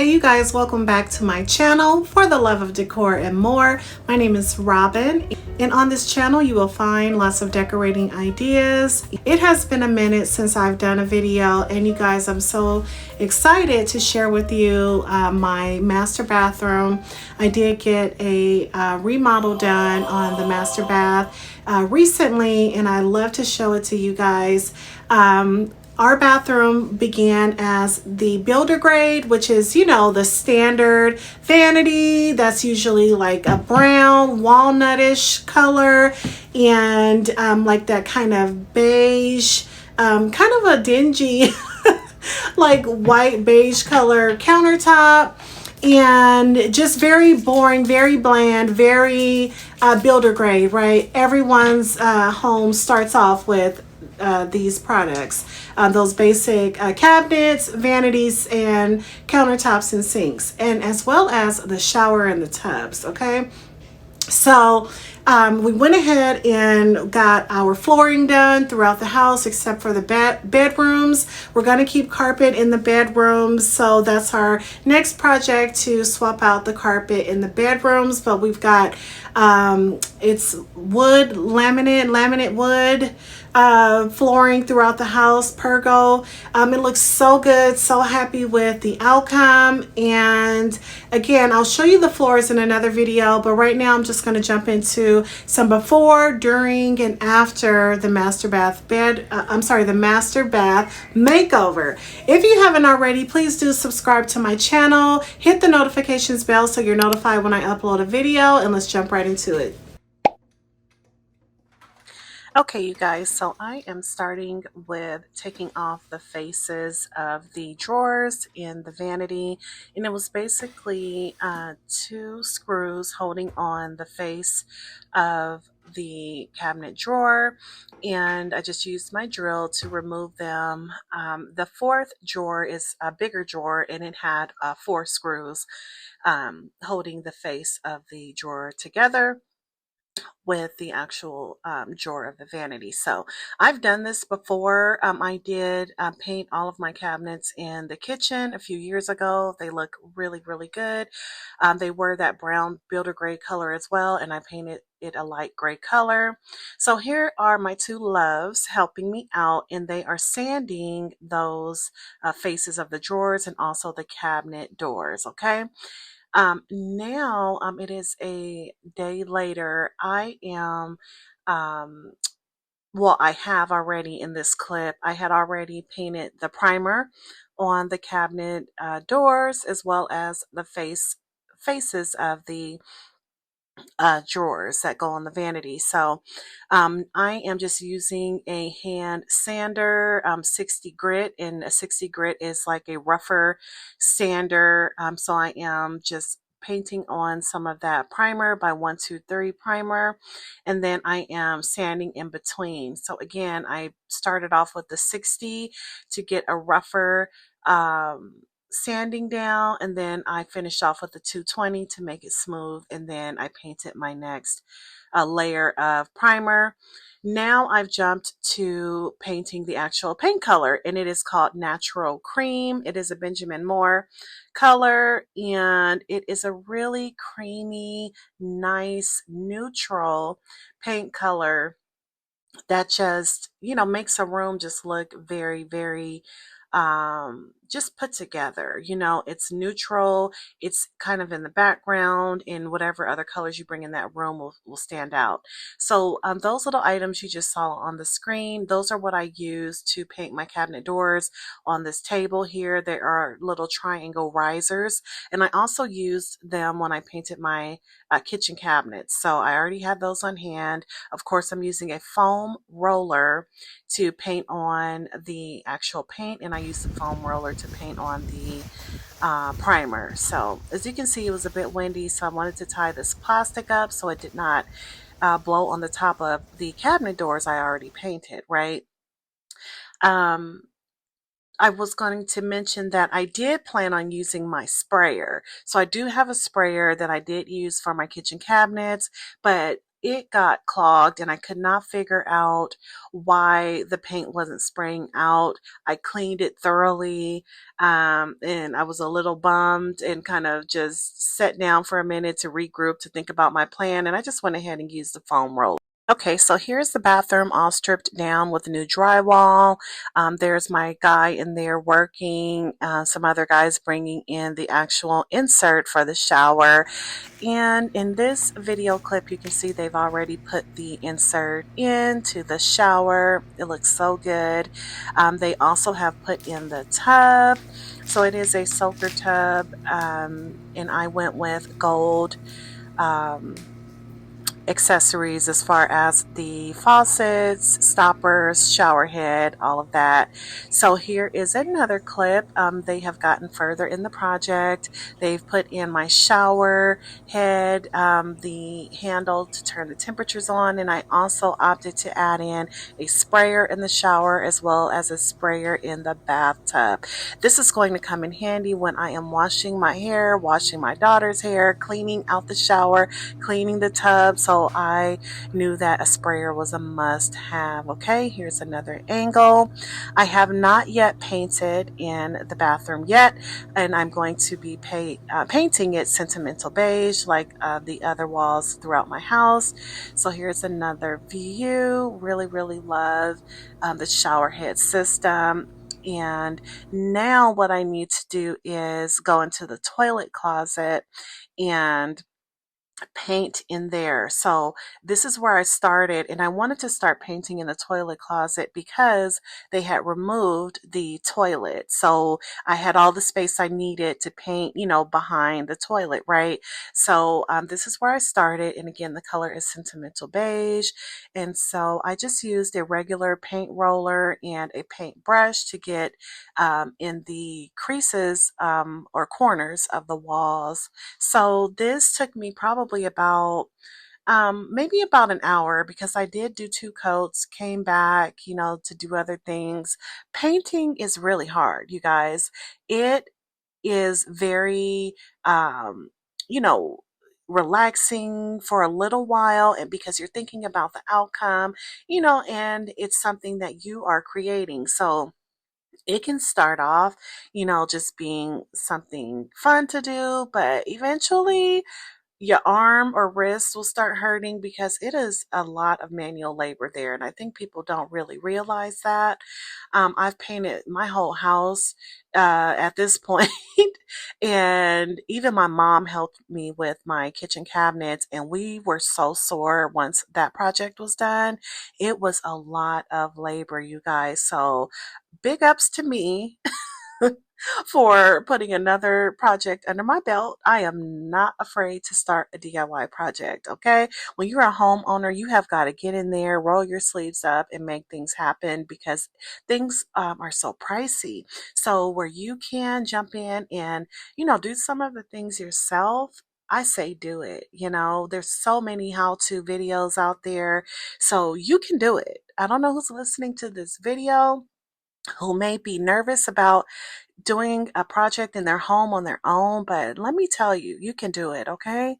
Hey you guys, welcome back to my channel for the love of decor and more. My name is Robin, and on this channel you will find lots of decorating ideas. It has been a minute since I've done a video, and you guys, I'm so excited to share with you my master bathroom. I did get a remodel done on the master bath recently, and I love to show it to you guys. Our bathroom began as the builder grade, which is, you know, the standard vanity that's usually like a brown walnutish color, and like that kind of beige, kind of a dingy like white beige color countertop, and just very boring, very bland, very builder grade, right? Everyone's home starts off with these products, those basic cabinets, vanities, and countertops and sinks, and as well as the shower and the tubs. Okay, so we went ahead and got our flooring done throughout the house except for the bedrooms. We're going to keep carpet in the bedrooms, so that's our next project, to swap out the carpet in the bedrooms. But we've got it's wood, laminate wood flooring throughout the house, Pergo. It looks so good, so happy with the outcome. And again, I'll show you the floors in another video, but right now I'm just going to jump into some before, during, and after the master bath the master bath makeover. If you haven't already, please do subscribe to my channel, hit the notifications bell so you're notified when I upload a video, and let's jump right into it. Okay, you guys, so I am starting with taking off the faces of the drawers in the vanity, and it was basically two screws holding on the face of the cabinet drawer, and I just used my drill to remove them. The fourth drawer is a bigger drawer, and it had four screws holding the face of the drawer together with the actual drawer of the vanity. So I've done this before. I did paint all of my cabinets in the kitchen a few years ago. They look really, really good. They were that brown builder gray color as well, and I painted it a light gray color. So here are my two loves helping me out, and they are sanding those faces of the drawers and also the cabinet doors. Okay. Now it is a day later. I am, well, I have already in this clip, I had already painted the primer on the cabinet doors, as well as the faces of the drawers that go on the vanity. So I am just using a hand sander, 60 grit, and a 60 grit is like a rougher sander. So I am just painting on some of that primer by 123 primer, and then I am sanding in between. So again, I started off with the 60 to get a rougher sanding down, and then I finished off with the 220 to make it smooth, and then I painted my next layer of primer. Now I've jumped to painting the actual paint color, and it is called Natural Cream. It is a Benjamin Moore color, and it is a really creamy, nice, neutral paint color that just, you know, makes a room just look very, very just put together. You know, it's neutral, it's kind of in the background, and whatever other colors you bring in that room will stand out. So those little items you just saw on the screen, those are what I use to paint my cabinet doors. On this table here, there are little triangle risers, and I also used them when I painted my kitchen cabinets. So I already had those on hand. Of course, I'm using a foam roller to paint on the actual paint, and I used the foam roller to paint on the primer. So as you can see, it was a bit windy, so I wanted to tie this plastic up so it did not blow on the top of the cabinet doors I already painted, right? I was going to mention that I did plan on using my sprayer. So I do have a sprayer that I did use for my kitchen cabinets, but it got clogged and I could not figure out why the paint wasn't spraying out. I cleaned it thoroughly, and I was a little bummed and kind of just sat down for a minute to regroup, to think about my plan, and I just went ahead and used the foam roller. Okay, so here's the bathroom all stripped down with new drywall. There's my guy in there working, some other guys bringing in the actual insert for the shower. And in this video clip, you can see they've already put the insert into the shower. It looks so good. They also have put in the tub. So it is a soaker tub, and I went with gold accessories as far as the faucets, stoppers, shower head, all of that. So here is another clip. They have gotten further in the project. They've put in my shower head, the handle to turn the temperatures on, and I also opted to add in a sprayer in the shower as well as a sprayer in the bathtub. This is going to come in handy when I am washing my hair, washing my daughter's hair, cleaning out the shower, cleaning the tub. So I knew that a sprayer was a must have. Okay, here's another angle. I have not yet painted in the bathroom yet, and I'm going to be painting it sentimental beige like the other walls throughout my house. So here's another view. Really love the shower head system. And now what I need to do is go into the toilet closet and paint in there. So this is where I started, and I wanted to start painting in the toilet closet because they had removed the toilet. So I had all the space I needed to paint, behind the toilet, right? So this is where I started, and again, the color is sentimental beige. And so I just used a regular paint roller and a paint brush to get in the creases or corners of the walls. So this took me probably about maybe about an hour, because I did do 2 coats, came back, to do other things. Painting is really hard, you guys. It is very, you know, relaxing for a little while, and because you're thinking about the outcome, and it's something that you are creating. So it can start off, just being something fun to do, but eventually your arm or wrist will start hurting because it is a lot of manual labor there. And I think people don't really realize that. I've painted my whole house at this point, and even my mom helped me with my kitchen cabinets, and we were so sore once that project was done. It was a lot of labor, you guys. So big ups to me for putting another project under my belt. I am not afraid to start a DIY project, okay? When you're a homeowner, you have got to get in there, roll your sleeves up, and make things happen, because things are so pricey. So where you can jump in and, do some of the things yourself, I say do it. There's so many how-to videos out there, so you can do it. I don't know who's listening to this video who may be nervous about doing a project in their home on their own, but let me tell you, you can do it, okay?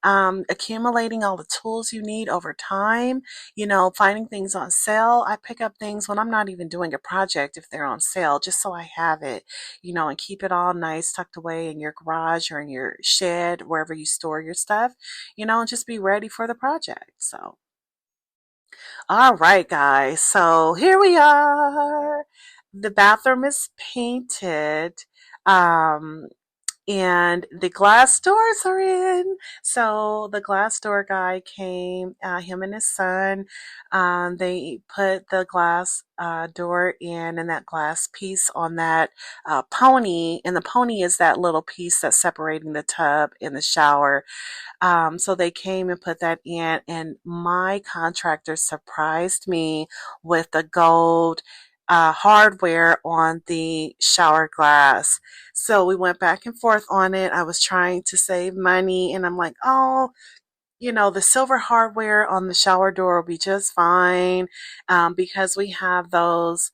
Accumulating all the tools you need over time, finding things on sale. I pick up things when I'm not even doing a project if they're on sale, just so I have it, and keep it all nice tucked away in your garage or in your shed, wherever you store your stuff, and just be ready for the project. So all right, guys. So here we are. The bathroom is painted. Um, and the glass doors are in. So the glass door guy came, him and his son. They put the glass door in, and that glass piece on that pony. And the pony is that little piece that's separating the tub and the shower. So they came and put that in, and my contractor surprised me with the gold hardware on the shower glass. So we went back and forth on it. I was trying to save money, and I'm like, oh, the silver hardware on the shower door will be just fine, because we have those.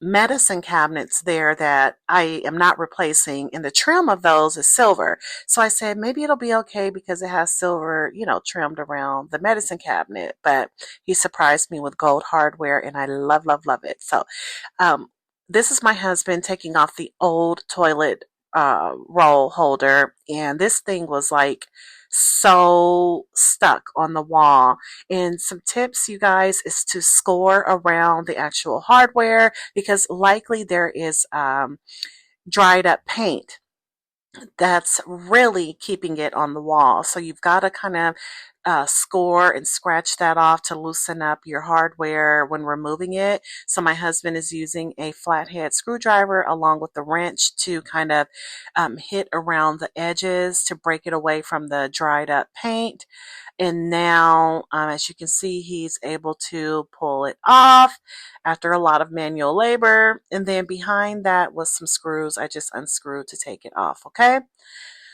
medicine cabinets there that I am not replacing, and the trim of those is silver. So I said maybe it'll be okay because it has silver, trimmed around the medicine cabinet. But he surprised me with gold hardware, and I love, love, love it. So um, this is my husband taking off the old toilet roll holder, and this thing was like so stuck on the wall. And some tips, you guys, is to score around the actual hardware because likely there is dried up paint that's really keeping it on the wall. So you've got to kind of score and scratch that off to loosen up your hardware when removing it. So my husband is using a flathead screwdriver along with the wrench to kind of hit around the edges to break it away from the dried up paint. And now, as you can see, he's able to pull it off after a lot of manual labor. And then behind that was some screws I just unscrewed to take it off, okay?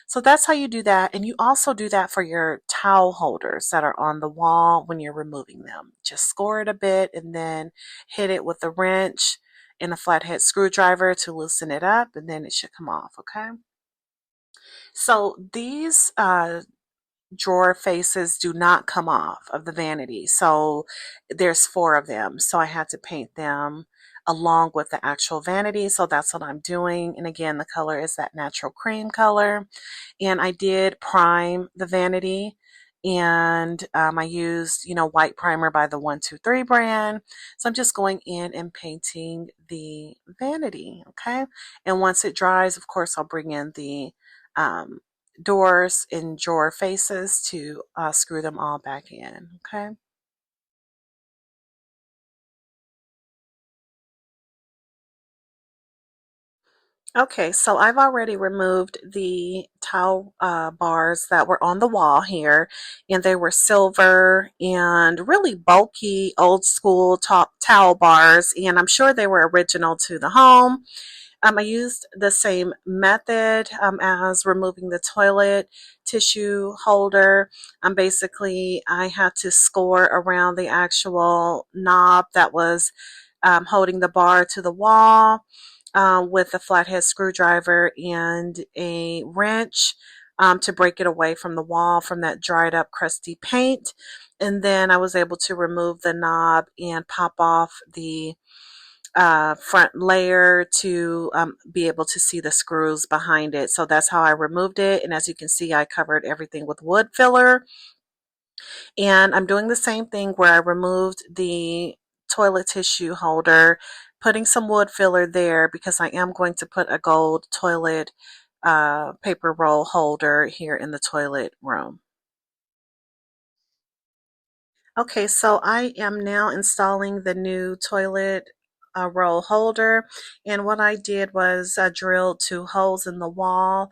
So that's how you do that. And you also do that for your towel holders that are on the wall when you're removing them. Just score it a bit and then hit it with a wrench and a flathead screwdriver to loosen it up, and then it should come off, okay? So these drawer faces do not come off of the vanity. So there's 4 of them. So I had to paint them along with the actual vanity. So that's what I'm doing. And again, the color is that natural cream color. And I did prime the vanity. And I used, white primer by the 123 brand. So I'm just going in and painting the vanity. Okay. And once it dries, of course, I'll bring in the um, doors and drawer faces to screw them all back in. Okay. Okay, so I've already removed the towel bars that were on the wall here, and they were silver and really bulky, old school top towel bars, and I'm sure they were original to the home. I used the same method as removing the toilet tissue holder. Basically, I had to score around the actual knob that was holding the bar to the wall with a flathead screwdriver and a wrench to break it away from the wall from that dried up crusty paint. And then I was able to remove the knob and pop off the front layer to be able to see the screws behind it. So that's how I removed it. And as you can see, I covered everything with wood filler. And I'm doing the same thing where I removed the toilet tissue holder, putting some wood filler there because I am going to put a gold toilet paper roll holder here in the toilet room. Okay, so I am now installing the new toilet roll holder, and what I did was I drilled 2 holes in the wall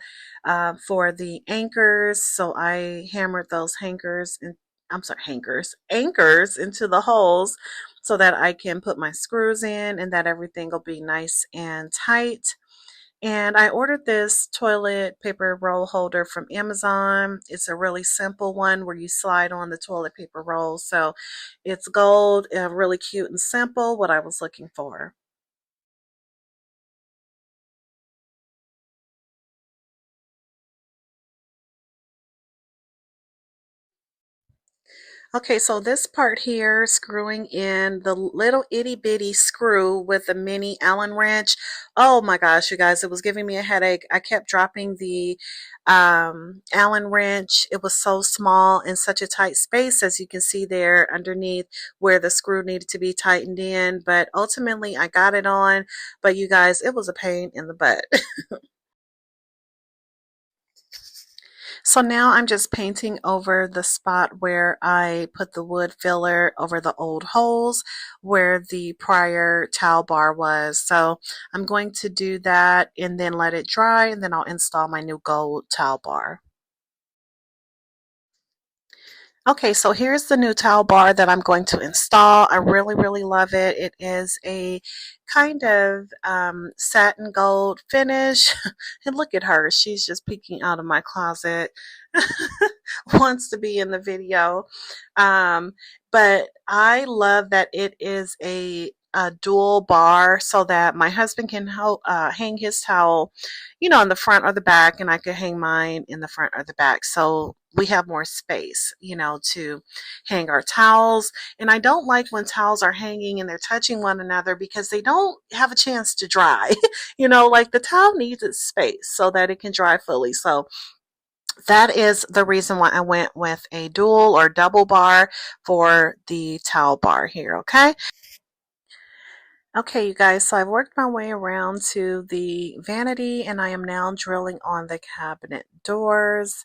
for the anchors. So I hammered those anchors into the holes so that I can put my screws in and that everything will be nice and tight. And I ordered this toilet paper roll holder from Amazon. It's a really simple one where you slide on the toilet paper roll. So it's gold, really cute and simple, what I was looking for. Okay, so this part here, screwing in the little itty bitty screw with a mini Allen wrench. Oh my gosh, you guys, it was giving me a headache. I kept dropping the Allen wrench. It was so small in such a tight space, as you can see there underneath where the screw needed to be tightened in. But ultimately, I got it on. But you guys, it was a pain in the butt. So now I'm just painting over the spot where I put the wood filler over the old holes where the prior towel bar was. So I'm going to do that and then let it dry, and then I'll install my new gold towel bar. Okay, so here's the new towel bar that I'm going to install. I really, really love it. It is a kind of satin gold finish. And look at her. She's just peeking out of my closet. Wants to be in the video. But I love that it is a a dual bar so that my husband can hang his towel, you know, in the front or the back, and I could hang mine in the front or the back. So we have more space, you know, to hang our towels. And I don't like when towels are hanging and they're touching one another because they don't have a chance to dry. You know, like the towel needs its space so that it can dry fully. So that is the reason why I went with a dual or double bar for the towel bar here, okay? Okay, you guys, so I've worked my way around to the vanity and I am now drilling on the cabinet doors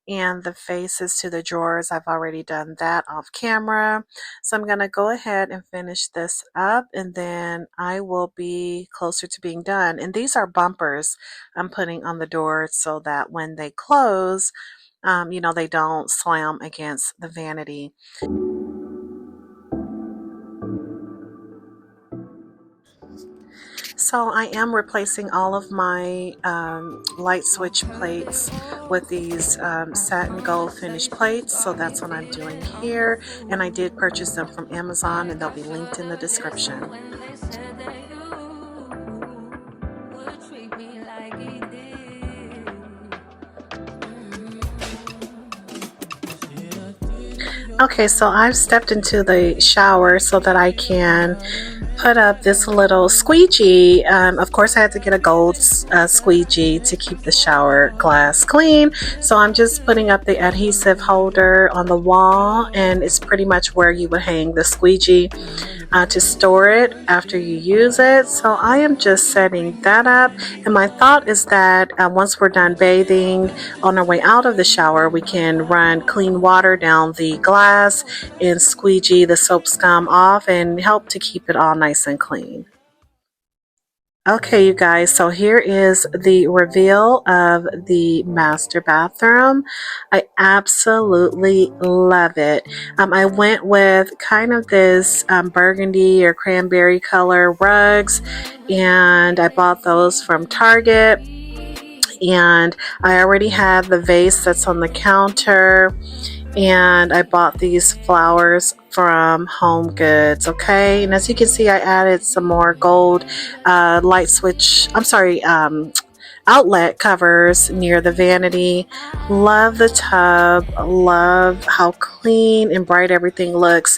and the faces to the drawers. I've already done that off camera. So I'm going to go ahead and finish this up and then I will be closer to being done. And these are bumpers I'm putting on the doors so that when they close, you know, they don't slam against the vanity. So I am replacing all of my light switch plates with these satin gold finish plates. So that's what I'm doing here. And I did purchase them from Amazon and they'll be linked in the description. Okay, so I've stepped into the shower so that I can put up this little squeegee. Of course, I had to get a gold squeegee to keep the shower glass clean. So I'm just putting up the adhesive holder on the wall, and it's pretty much where you would hang the squeegee to store it after you use it. So I am just setting that up, and my thought is that once we're done bathing, on our way out of the shower, we can run clean water down the glass and squeegee the soap scum off and help to keep it all nice and clean. Okay, you guys, so here is the reveal of the master bathroom. I absolutely love it. I went with kind of this burgundy or cranberry color rugs, and I bought those from Target. And I already have the vase that's on the counter, and I bought these flowers from Home Goods. Okay, and as you can see, I added some more gold light switch, outlet covers near the vanity. Love the tub, love how clean and bright everything looks.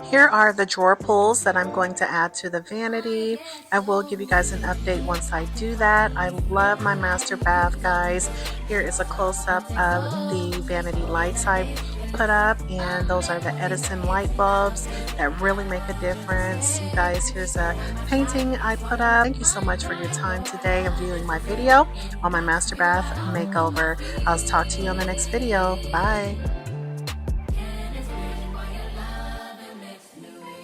Here are the drawer pulls that I'm going to add to the vanity. I will give you guys an update once I do that. I love my master bath, guys. Here is a close-up of the vanity lights I put up, and those are the Edison light bulbs that really make a difference. You guys, here's a painting I put up. Thank you so much for your time today and viewing my video on my master bath makeover. I'll talk to you on the next video. Bye.